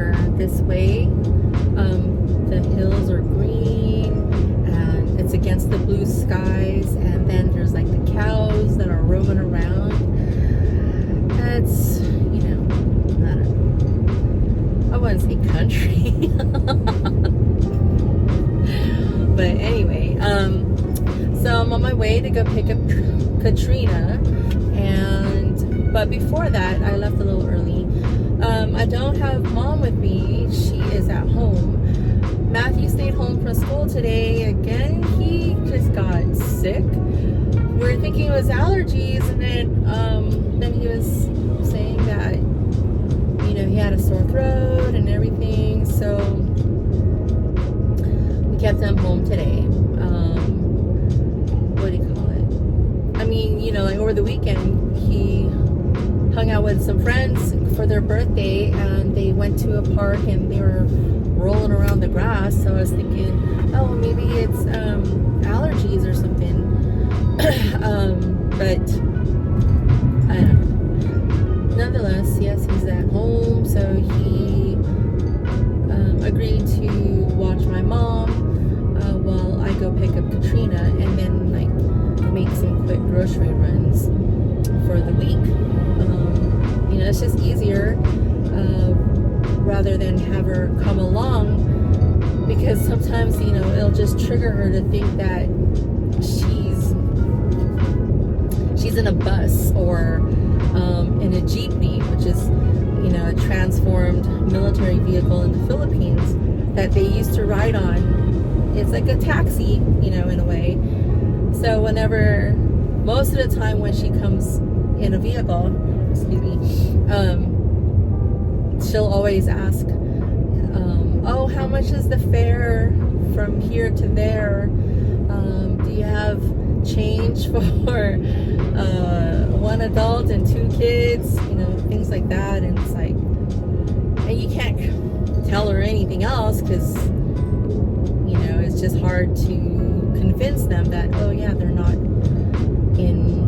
over this way. The hills are green and it's against the blue skies, and then there's like the cows that are roaming around. It's, you know, I don't know, I wouldn't say country. But anyway, so I'm on my way to go pick up Katrina, but before that I left a little early. I don't have Mom with me. She is at home. Matthew stayed home from school today again. He just got sick. We were thinking it was allergies, and then he was saying that, you know, he had a sore throat and everything, so we kept him home today. What do you call it? I mean, you know, like over the weekend he hung out with some friends for their birthday, and they went to a park and they were rolling around the grass. So I was thinking, oh, maybe it's allergies or something. But I don't know. Nonetheless, yes, he's at home, so he agreed to watch my mom while I go pick up Katrina, and then like make some quick grocery runs for the week. You know, it's just easier rather than have her come along, because sometimes, you know, it'll just trigger her to think that she's in a bus or in a jeepney, which is, you know, a transformed military vehicle in the Philippines that they used to ride on. It's like a taxi, you know, in a way. So whenever, most of the time when she comes in a vehicle, excuse me, she'll always ask, oh, how much is the fare from here to there? Do you have change for one adult and 2 kids? You know, things like that. And it's like, and you can't tell her anything else, because, you know, it's just hard to convince them that, oh yeah, they're not in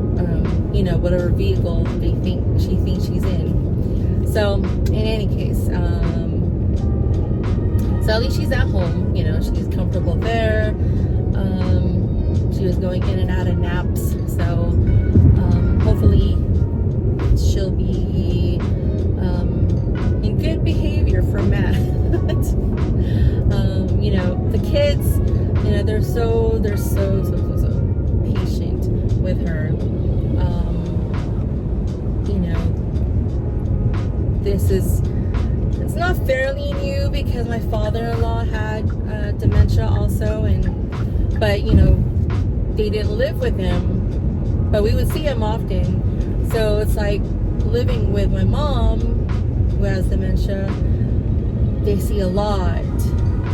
you know, whatever vehicle she thinks she's in. So in any case, so at least she's at home, you know, she's comfortable there. She was going in and out of naps, so hopefully she'll be in good behavior for Matt. You know, the kids, you know, they're so patient with her. You know, it's not fairly new, because my father-in-law had dementia also, but you know, they didn't live with him, but we would see him often. So it's like living with my mom, who has dementia. They see a lot,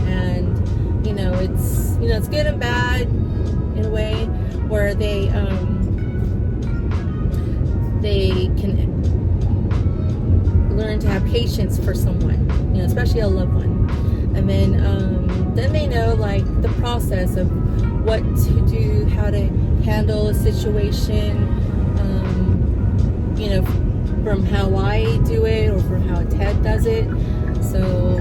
and you know, it's good and bad in a way, where they can learn to have patience for someone, you know, especially a loved one, and then they know like the process of what to do, how to handle a situation, you know, from how I do it or from how Ted does it. So,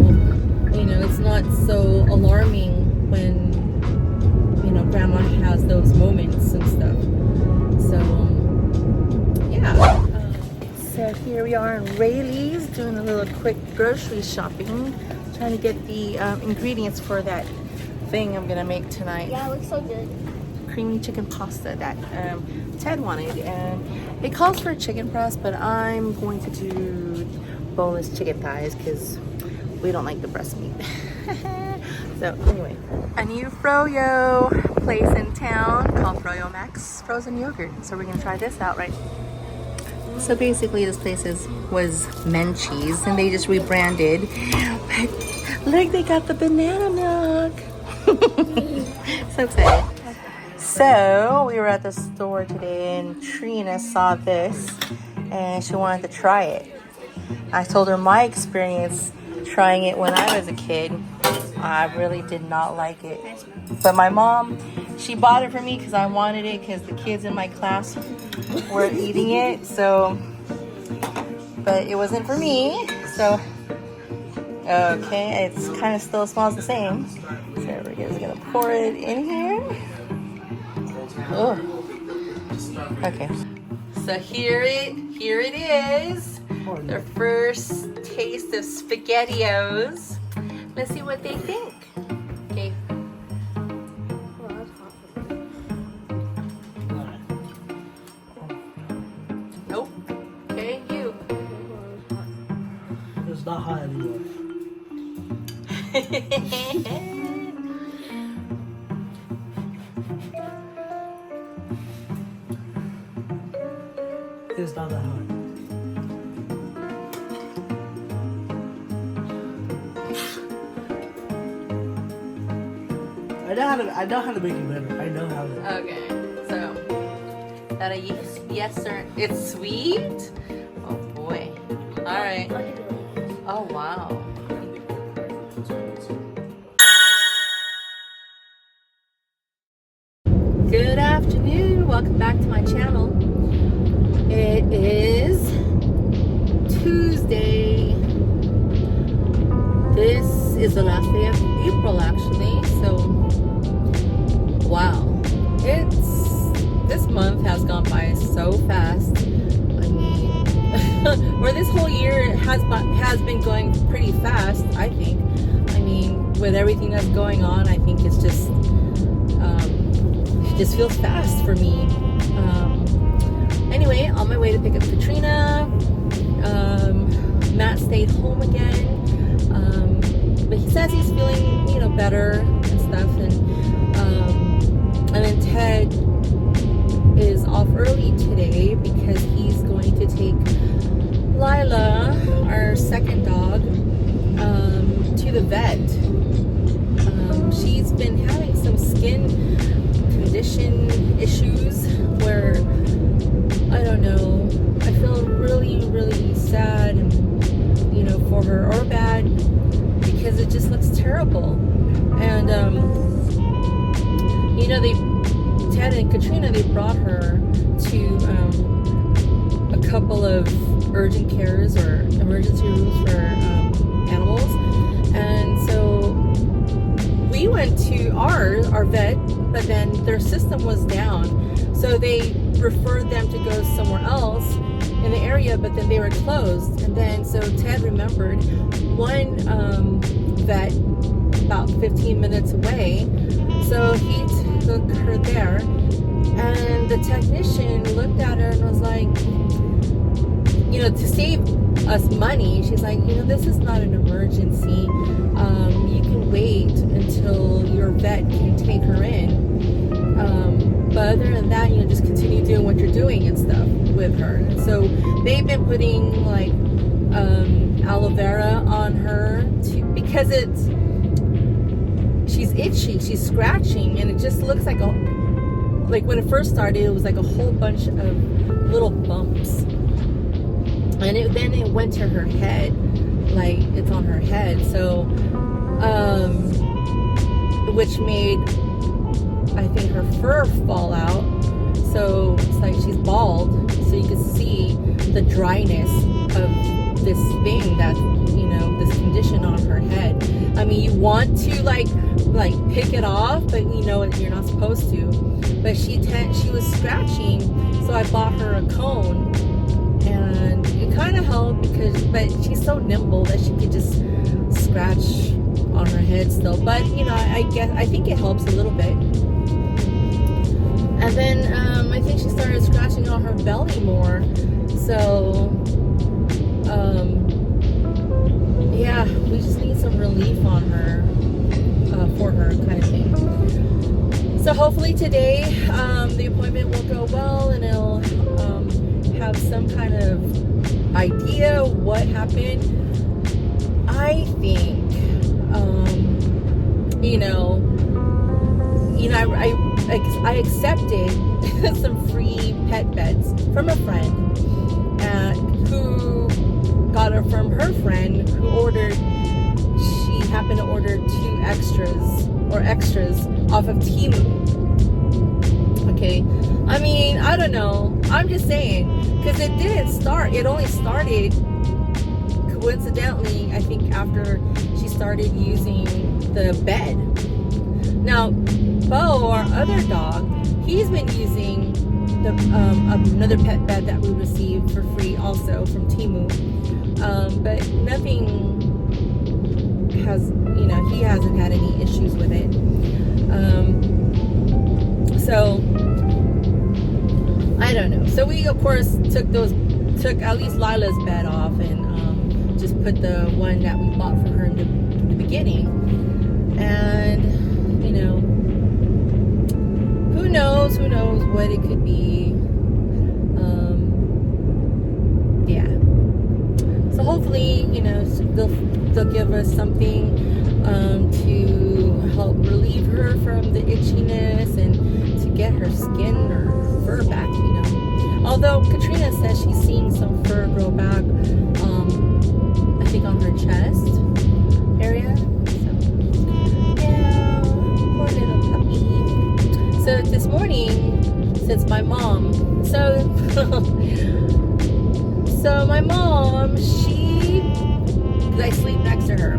you know, it's not so alarming when, you know, Grandma has those moments and stuff. So, yeah. So here we are in Rayleigh's doing a little quick grocery shopping, trying to get the ingredients for that thing I'm gonna make tonight. Yeah, it looks so good. Creamy chicken pasta that Ted wanted, and it calls for chicken breast, but I'm going to do boneless chicken thighs because we don't like the breast meat. So anyway, a new froyo place in town called Froyo Max frozen yogurt. So we're gonna try this out, right? So basically this place was Menchie's, and they just rebranded. But look, they got the banana milk. So excited. So we were at the store today, and Trina saw this and she wanted to try it. I told her my experience trying it when I was a kid. I really did not like it. But my mom, she bought it for me because I wanted it, because the kids in my class were eating it. So, but it wasn't for me. So Okay, it's kind of still smells the same. So we're just gonna pour it in here. Oh, okay. So here it is. The first taste of SpaghettiOs. Let's see what they think. Okay. Nope. Okay, you. It's not hot anymore. It's not that hot. I know how to make it better. I know how to. Okay, so that a yes or it's sweet? Oh boy. All right. Oh wow. Good afternoon. Welcome back to my channel. It is Tuesday. This is the last day of April, actually. So, wow, this month has gone by so fast. I mean, or this whole year has been going pretty fast. I think. I mean, with everything that's going on, I think it's just it just feels fast for me. Anyway, on my way to pick up Katrina. Matt stayed home again. But he says he's feeling, you know, better and stuff, and then Ted is off early today because he's going to take Lyla, our second dog, to the vet. She's been having some skin condition issues where, I don't know, I feel really, really sad and, you know, for her, or bad, because it just looks terrible. And you know, Ted and Katrina, they brought her to a couple of urgent cares or emergency rooms for animals. And so we went to our vet, but then their system was down, so they referred them to go somewhere else in the area, but then they were closed. And then so Ted remembered one vet about 15 minutes away, so he took her there, and the technician looked at her and was like, you know, to save us money, she's like, you know, this is not an emergency, you can wait until your vet can take her in, but other than that, you know, just continue doing what you're doing and stuff with her. And so they've been putting like aloe vera on her because she's itchy, she's scratching, and it just looks like when it first started, it was like a whole bunch of little bumps, and then it went to her head, like it's on her head, so which made, I think, her fur fall out, so it's like she's bald, so you can see the dryness of this thing that, you know, this condition on her head. I mean, you want to like pick it off, but you know you're not supposed to. But she was scratching, so I bought her a cone, and it kind of helped but she's so nimble that she could just scratch on her head still. But you know, I think it helps a little bit. And then I think she started scratching on her belly more. So yeah, we just need some relief on her, for her kind of thing. So hopefully today the appointment will go well, and it'll have some kind of idea what happened. I think, I accepted some free pet beds from a friend who got it from her friend who she happened to order 2 extras off of temu. Okay, I mean, I don't know, I'm just saying, because it only started coincidentally, I think after she started using the bed. Now, Bo, our other dog, he's been using the another pet bed that we received for free also from Temu. But nothing has, he hasn't had any issues with it. So I don't know. So we of course took at least Lila's bed off and just put the one that we bought for her in the beginning. And who knows what it could be. Yeah. So hopefully, they'll give us something to help relieve her from the itchiness and to get her skin or fur back, Although Katrina says she's seeing some fur grow back, I think on her chest area. So, yeah, poor little puppy. So this morning, since my mom, so my mom, because I sleep next to her,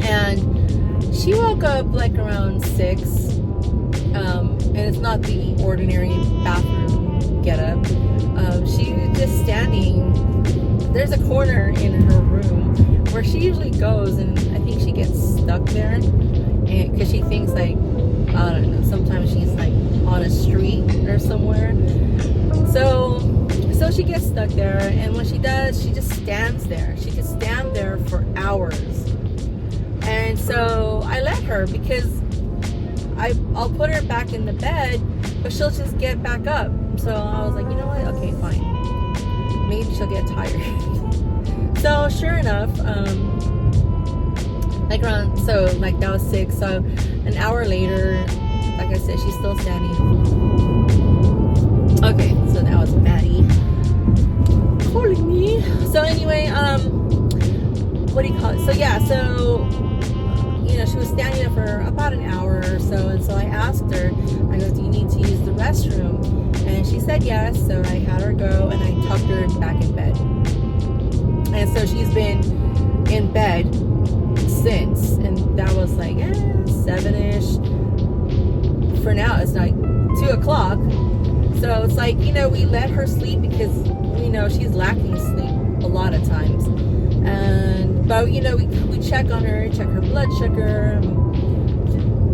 and she woke up like around 6, and it's not the ordinary bathroom get up. She was just standing. There's a corner in her room where she usually goes, and I think she gets stuck there, and because she thinks like, I don't know, sometimes she's like on a street or somewhere. So she gets stuck there, and when she does, she just stands there. She can stand there for hours. And so I let her, because I'll put her back in the bed, but she'll just get back up. So I was like, you know what? Okay, fine. Maybe she'll get tired. So sure enough, that was 6. So an hour later, like I said, she's still standing. Okay, so that was Matty calling me. So anyway, what do you call it? So yeah, she was standing there for about an hour or so, and so I asked her, I go, do you need to use the restroom? And she said yes, so I had her go, and I tucked her back in bed. And so she's been in bed since, and that was like 7-ish. For now, it's like 2 o'clock. So it's like, we let her sleep because we know she's lacking sleep a lot of times. But we check on her, check her blood sugar.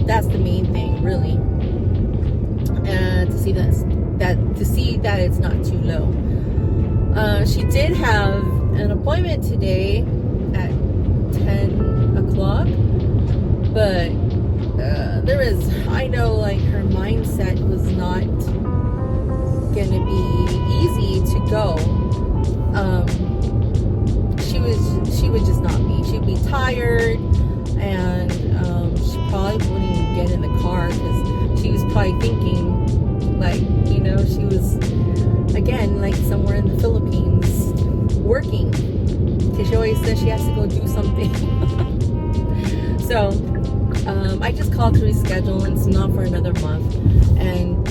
That's the main thing, really, and to see that it's not too low. She did have an appointment today at 10 o'clock, but I know like her mindset was not gonna be easy to go. She would just not be. She'd be tired, and she probably wouldn't even get in the car, because she was probably thinking like, she was again like somewhere in the Philippines working, because she always says she has to go do something. So I just called to reschedule, and it's not for another month, and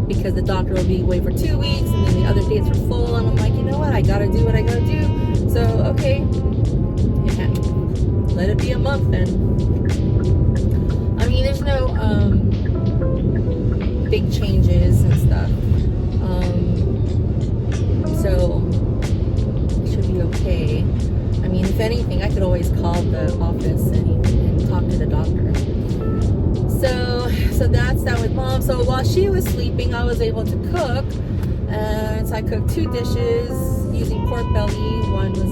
because the doctor will be away for 2 weeks, and then the other dates are full, and I'm like, you know what, I gotta do what I gotta do. So okay, yeah, let it be a month then. I mean, there's no big changes and stuff, so it should be okay. I mean, if anything, I could always call the office and talk to the doctor. So that's that with mom. So while she was sleeping, I was able to cook, and so I cooked 2 dishes using pork belly. One was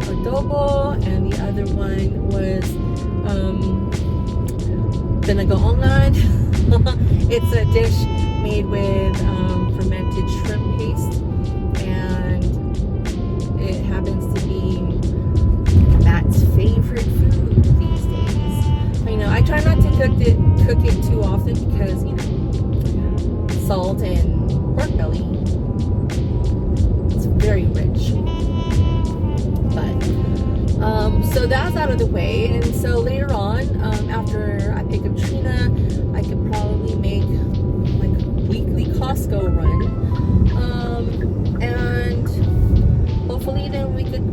adobo, and the other one was binagoongan. It's a dish made with fermented shrimp paste, and it happens to be Matt's favorite food these days. I try not to cook it too often, because salt and pork belly, it's very rich. But so that's out of the way, and so later on, after I pick up Trina, I could probably make like a weekly Costco run, and hopefully then we could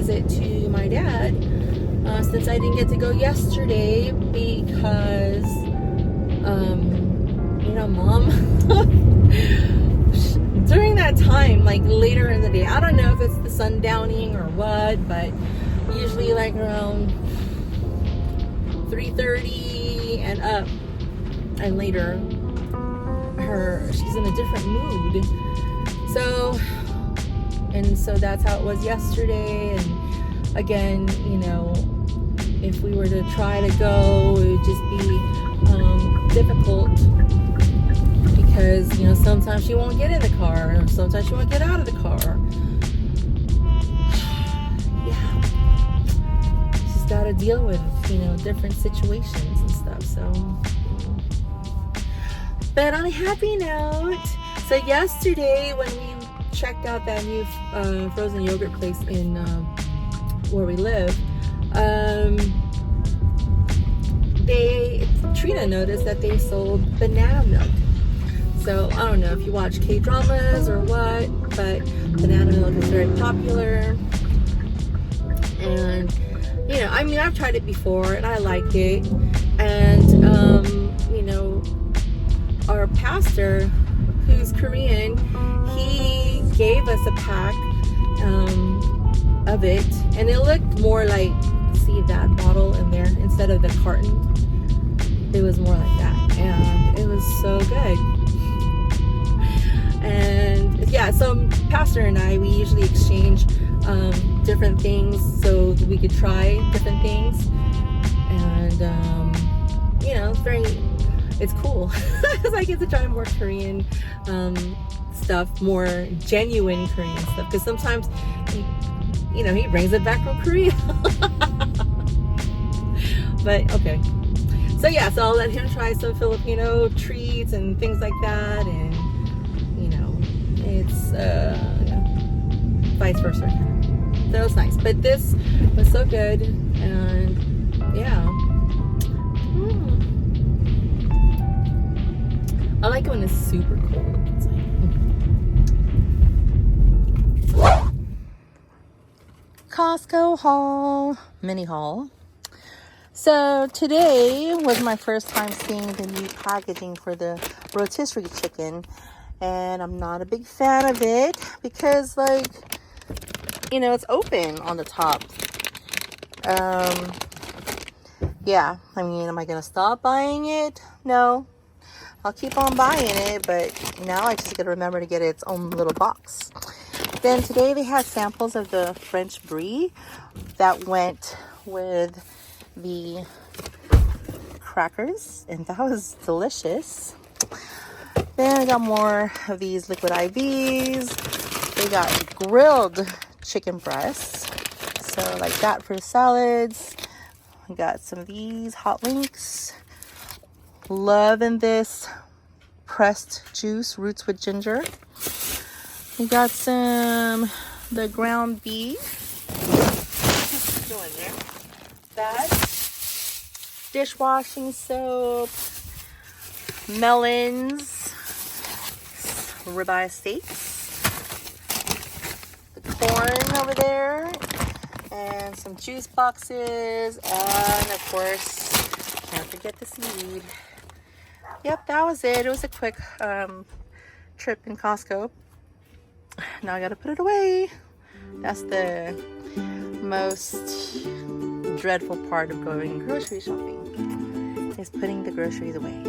visit to my dad, since I didn't get to go yesterday because, you know, Mom, during that time, like later in the day, I don't know if it's the sundowning or what, but usually like around 3:30 and up and later, she's in a different mood. So that's how it was yesterday. And again, you know, if we were to try to go, it would just be difficult because, you know, sometimes she won't get in the car, or sometimes she won't get out of the car. Yeah, she's got to deal with, you know, different situations and stuff. So, but on a happy note, so yesterday when we checked out that new frozen yogurt place in where we live, Trina noticed that they sold banana milk. So I don't know if you watch K-dramas or what, but banana milk is very popular. And, you know, I mean, I've tried it before and I liked it. And, you know, our pastor, who's Korean, he gave us a pack of it, and it looked more like, see that bottle in there instead of the carton, it was more like that, and it was so good. And yeah, so pastor and I, we usually exchange different things so that we could try different things. And you know, it's cool because I get to try more Korean stuff, more genuine Korean stuff, because sometimes you know, he brings it back from Korea. But okay, so yeah, so I'll let him try some Filipino treats and things like that, and you know, it's yeah, vice versa. So it's nice, but this was so good. And yeah, I like it when it's super cold. It's like Costco haul, mini haul. So today was my first time seeing the new packaging for the rotisserie chicken, and I'm not a big fan of it because, like, you know, it's open on the top. Yeah, I mean, am I gonna stop buying it? No, I'll keep on buying it, but now I just gotta remember to get its own little box. Then today they had samples of the French brie that went with the crackers, and that was delicious. Then I got more of these liquid IVs. They got grilled chicken breasts, so like that for salads. We got some of these hot links. Loving this pressed juice, roots with ginger. We got the ground beef. What's doing there? That dishwashing soap, melons, ribeye steaks, the corn over there, and some juice boxes, and of course, can't forget the seaweed. Yep, that was it. It was a quick trip in Costco. Now I gotta put it away. That's the most dreadful part of going grocery shopping, is putting the groceries away.